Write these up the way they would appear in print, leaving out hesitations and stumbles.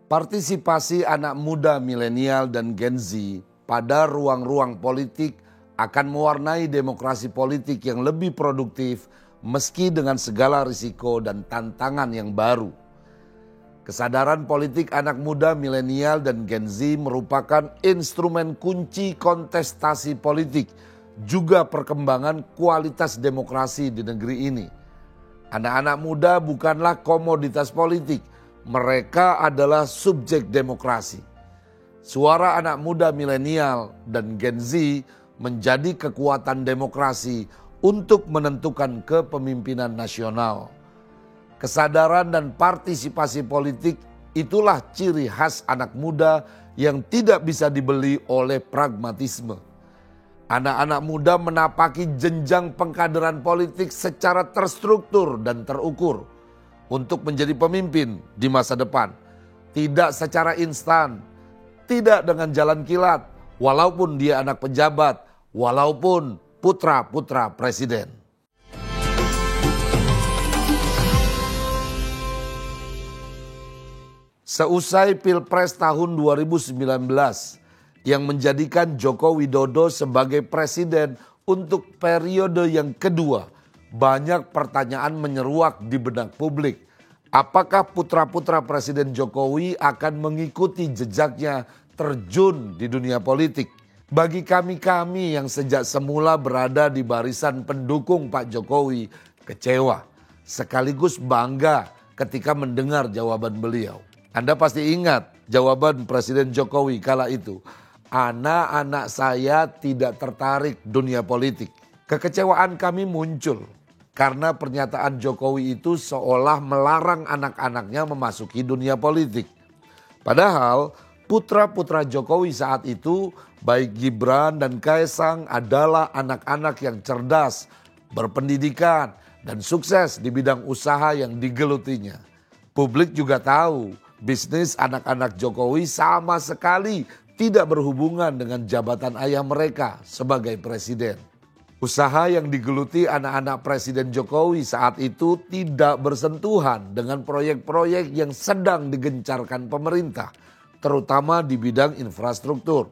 Partisipasi anak muda milenial dan Gen Z pada ruang-ruang politik akan mewarnai demokrasi politik yang lebih produktif meski dengan segala risiko dan tantangan yang baru. Kesadaran politik anak muda milenial dan Gen Z merupakan instrumen kunci kontestasi politik, juga perkembangan kualitas demokrasi di negeri ini. Anak-anak muda bukanlah komoditas politik, mereka adalah subjek demokrasi. Suara anak muda milenial dan Gen Z menjadi kekuatan demokrasi untuk menentukan kepemimpinan nasional. Kesadaran dan partisipasi politik itulah ciri khas anak muda yang tidak bisa dibeli oleh pragmatisme. Anak-anak muda menapaki jenjang pengkaderan politik secara terstruktur dan terukur untuk menjadi pemimpin di masa depan. Tidak secara instan, tidak dengan jalan kilat, walaupun dia anak pejabat, walaupun putra-putra presiden. Seusai Pilpres tahun 2019 yang menjadikan Joko Widodo sebagai presiden untuk periode yang kedua, banyak pertanyaan menyeruak di benak publik. Apakah putra-putra Presiden Jokowi akan mengikuti jejaknya terjun di dunia politik? Bagi kami yang sejak semula berada di barisan pendukung Pak Jokowi, kecewa sekaligus bangga ketika mendengar jawaban beliau. Anda pasti ingat jawaban Presiden Jokowi kala itu. Anak-anak saya tidak tertarik dunia politik. Kekecewaan kami muncul karena pernyataan Jokowi itu seolah melarang anak-anaknya memasuki dunia politik. Padahal putra-putra Jokowi saat itu, baik Gibran dan Kaesang adalah anak-anak yang cerdas, berpendidikan, dan sukses di bidang usaha yang digelutinya. Publik juga tahu bisnis anak-anak Jokowi sama sekali tidak berhubungan dengan jabatan ayah mereka sebagai presiden. Usaha yang digeluti anak-anak Presiden Jokowi saat itu tidak bersentuhan dengan proyek-proyek yang sedang digencarkan pemerintah, terutama di bidang infrastruktur.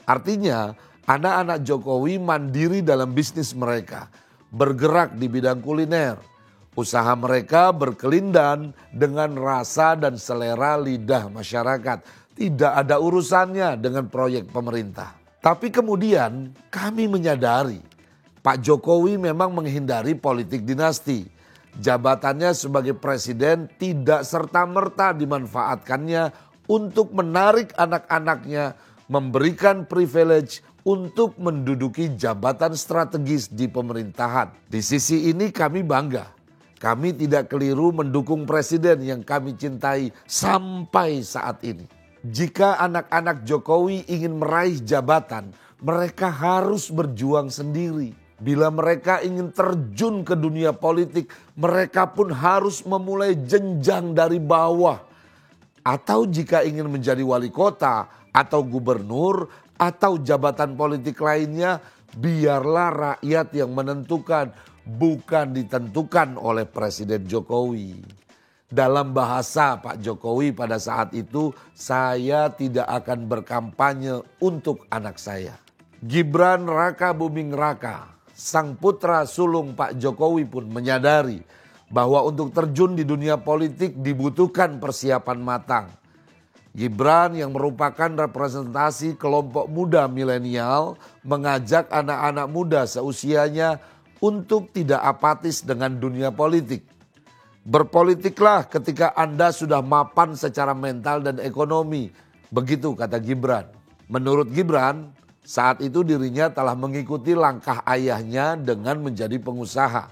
Artinya, anak-anak Jokowi mandiri dalam bisnis mereka, bergerak di bidang kuliner. Usaha mereka berkelindan dengan rasa dan selera lidah masyarakat. Tidak ada urusannya dengan proyek pemerintah. Tapi kemudian kami menyadari Pak Jokowi memang menghindari politik dinasti. Jabatannya sebagai presiden tidak serta-merta dimanfaatkannya untuk menarik anak-anaknya, memberikan privilege untuk menduduki jabatan strategis di pemerintahan. Di sisi ini kami bangga. Kami tidak keliru mendukung presiden yang kami cintai sampai saat ini. Jika anak-anak Jokowi ingin meraih jabatan, mereka harus berjuang sendiri. Bila mereka ingin terjun ke dunia politik, mereka pun harus memulai jenjang dari bawah. Atau jika ingin menjadi wali kota atau gubernur atau jabatan politik lainnya, biarlah rakyat yang menentukan, bukan ditentukan oleh Presiden Jokowi. Dalam bahasa Pak Jokowi pada saat itu, saya tidak akan berkampanye untuk anak saya. Gibran Raka Buming Raka, sang putra sulung Pak Jokowi pun menyadari bahwa untuk terjun di dunia politik dibutuhkan persiapan matang. Gibran yang merupakan representasi kelompok muda milenial mengajak anak-anak muda seusianya untuk tidak apatis dengan dunia politik. Berpolitiklah ketika Anda sudah mapan secara mental dan ekonomi, begitu kata Gibran. Menurut Gibran, saat itu dirinya telah mengikuti langkah ayahnya dengan menjadi pengusaha.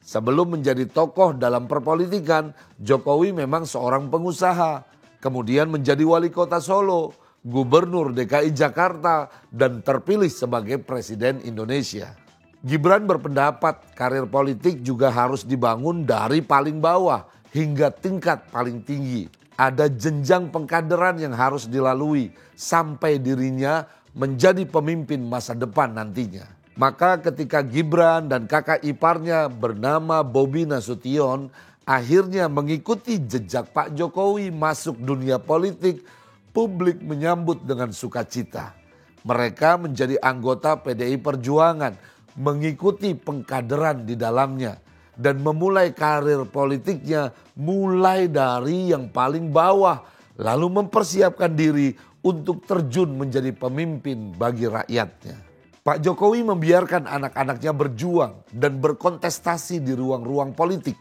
Sebelum menjadi tokoh dalam perpolitikan, Jokowi memang seorang pengusaha. Kemudian menjadi wali kota Solo, gubernur DKI Jakarta, dan terpilih sebagai presiden Indonesia. Gibran berpendapat karir politik juga harus dibangun dari paling bawah hingga tingkat paling tinggi. Ada jenjang pengkaderan yang harus dilalui sampai dirinya menjadi pemimpin masa depan nantinya. Maka ketika Gibran dan kakak iparnya bernama Bobi Nasution akhirnya mengikuti jejak Pak Jokowi masuk dunia politik, publik menyambut dengan sukacita. Mereka menjadi anggota PDI Perjuangan, mengikuti pengkaderan di dalamnya, dan memulai karir politiknya mulai dari yang paling bawah, lalu mempersiapkan diri untuk terjun menjadi pemimpin bagi rakyatnya. Pak Jokowi membiarkan anak-anaknya berjuang dan berkontestasi di ruang-ruang politik.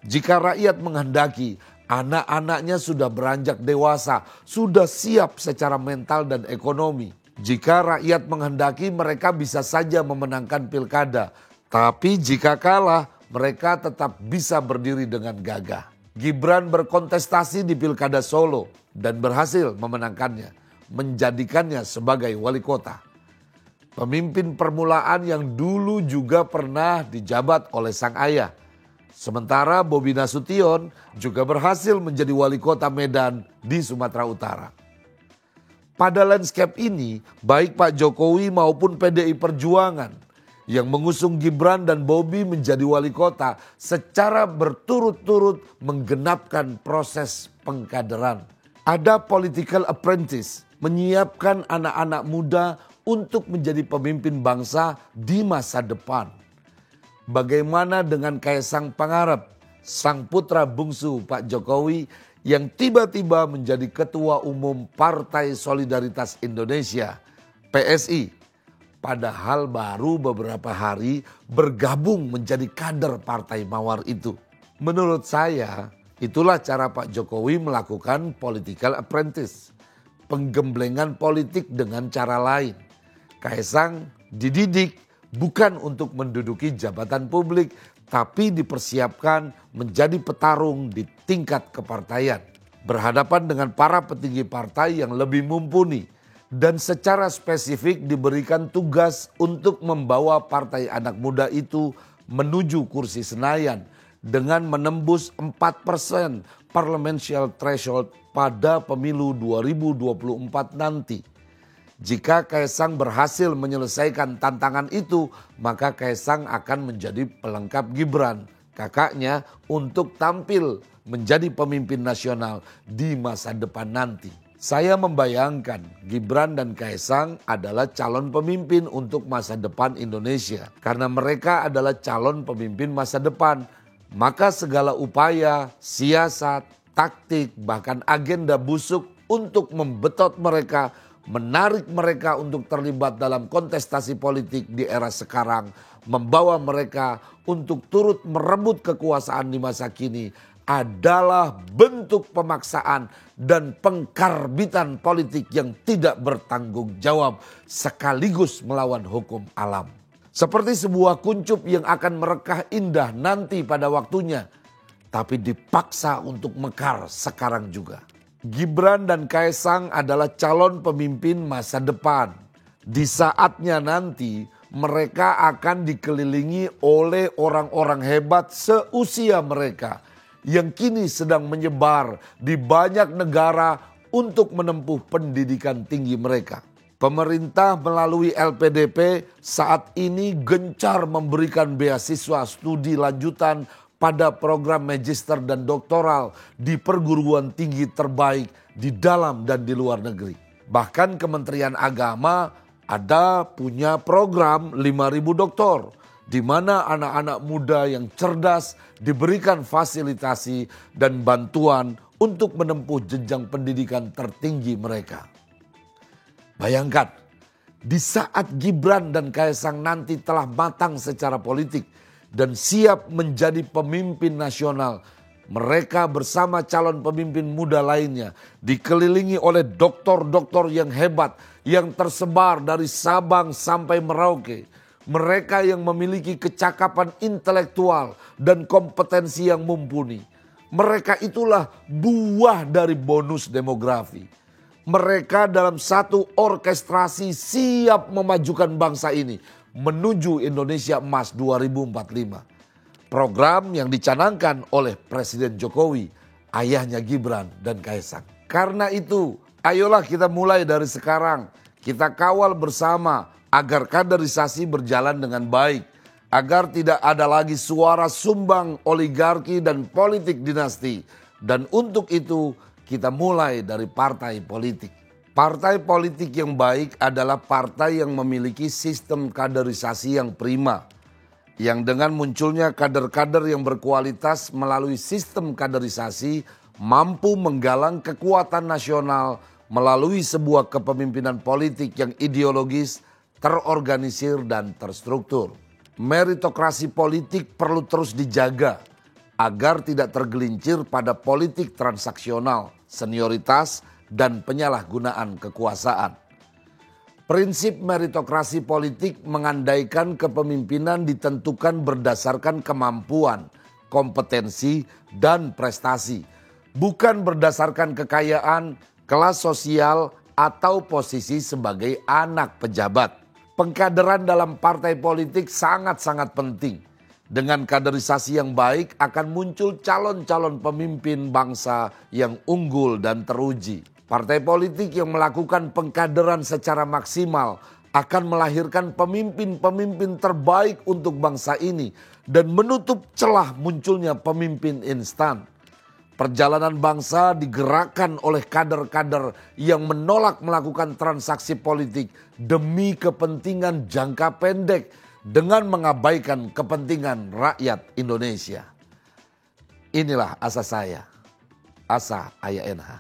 Jika rakyat menghendaki, anak-anaknya sudah beranjak dewasa, sudah siap secara mental dan ekonomi. Jika rakyat menghendaki, mereka bisa saja memenangkan pilkada. Tapi jika kalah, mereka tetap bisa berdiri dengan gagah. Gibran berkontestasi di Pilkada Solo dan berhasil memenangkannya, menjadikannya sebagai wali kota. Pemimpin permulaan yang dulu juga pernah dijabat oleh sang ayah. Sementara Bobi Nasution juga berhasil menjadi wali kota Medan di Sumatera Utara. Pada landscape ini, baik Pak Jokowi maupun PDI Perjuangan yang mengusung Gibran dan Bobi menjadi wali kota secara berturut-turut menggenapkan proses pengkaderan. Ada political apprentice, menyiapkan anak-anak muda untuk menjadi pemimpin bangsa di masa depan. Bagaimana dengan Kaisang Pangarep, sang putra bungsu Pak Jokowi yang tiba-tiba menjadi Ketua Umum Partai Solidaritas Indonesia, PSI. Padahal baru beberapa hari bergabung menjadi kader Partai Mawar itu. Menurut saya, itulah cara Pak Jokowi melakukan political apprentice. Penggemblengan politik dengan cara lain. Kaisang dididik bukan untuk menduduki jabatan publik, tapi dipersiapkan menjadi petarung di tingkat kepartaian. Berhadapan dengan para petinggi partai yang lebih mumpuni dan secara spesifik diberikan tugas untuk membawa partai anak muda itu menuju kursi Senayan dengan menembus 4% parliamentary threshold pada pemilu 2024 nanti. Jika Kaisang berhasil menyelesaikan tantangan itu, maka Kaisang akan menjadi pelengkap Gibran, kakaknya, untuk tampil menjadi pemimpin nasional di masa depan nanti. Saya membayangkan Gibran dan Kaisang adalah calon pemimpin untuk masa depan Indonesia. Karena mereka adalah calon pemimpin masa depan, maka segala upaya, siasat, taktik, bahkan agenda busuk untuk membetot mereka, menarik mereka untuk terlibat dalam kontestasi politik di era sekarang, membawa mereka untuk turut merebut kekuasaan di masa kini adalah bentuk pemaksaan dan pengkarbitan politik yang tidak bertanggung jawab sekaligus melawan hukum alam. Seperti sebuah kuncup yang akan merekah indah nanti pada waktunya, tapi dipaksa untuk mekar sekarang juga. Gibran dan Kaisang adalah calon pemimpin masa depan. Di saatnya nanti mereka akan dikelilingi oleh orang-orang hebat seusia mereka yang kini sedang menyebar di banyak negara untuk menempuh pendidikan tinggi mereka. Pemerintah melalui LPDP saat ini gencar memberikan beasiswa studi lanjutan pada program magister dan doktoral di perguruan tinggi terbaik di dalam dan di luar negeri. Bahkan Kementerian Agama ada punya program 5.000 doktor, di mana anak-anak muda yang cerdas diberikan fasilitasi dan bantuan untuk menempuh jenjang pendidikan tertinggi mereka. Bayangkan, di saat Gibran dan Kaisang nanti telah matang secara politik dan siap menjadi pemimpin nasional, mereka bersama calon pemimpin muda lainnya dikelilingi oleh doktor-doktor yang hebat yang tersebar dari Sabang sampai Merauke. Mereka yang memiliki kecakapan intelektual dan kompetensi yang mumpuni. Mereka itulah buah dari bonus demografi. Mereka dalam satu orkestrasi siap memajukan bangsa ini menuju Indonesia Emas 2045. Program yang dicanangkan oleh Presiden Jokowi, ayahnya Gibran dan Kaisang. Karena itu, ayolah kita mulai dari sekarang. Kita kawal bersama agar kaderisasi berjalan dengan baik. agar tidak ada lagi suara sumbang oligarki dan politik dinasti. Dan untuk itu kita mulai dari partai politik. Partai politik yang baik adalah partai yang memiliki sistem kaderisasi yang prima. Yang dengan munculnya kader-kader yang berkualitas melalui sistem kaderisasi mampu menggalang kekuatan nasional melalui sebuah kepemimpinan politik yang ideologis, terorganisir dan terstruktur. Meritokrasi politik perlu terus dijaga agar tidak tergelincir pada politik transaksional, senioritas, dan penyalahgunaan kekuasaan. Prinsip meritokrasi politik mengandaikan kepemimpinan ditentukan berdasarkan kemampuan, kompetensi, dan prestasi, bukan berdasarkan kekayaan, kelas sosial, atau posisi sebagai anak pejabat. Pengkaderan dalam partai politik sangat-sangat penting. Dengan kaderisasi yang baik akan muncul calon-calon pemimpin bangsa yang unggul dan teruji. Partai politik yang melakukan pengkaderan secara maksimal akan melahirkan pemimpin-pemimpin terbaik untuk bangsa ini dan menutup celah munculnya pemimpin instan. Perjalanan bangsa digerakkan oleh kader-kader yang menolak melakukan transaksi politik demi kepentingan jangka pendek dengan mengabaikan kepentingan rakyat Indonesia. Inilah asa saya, asa Ayah NH.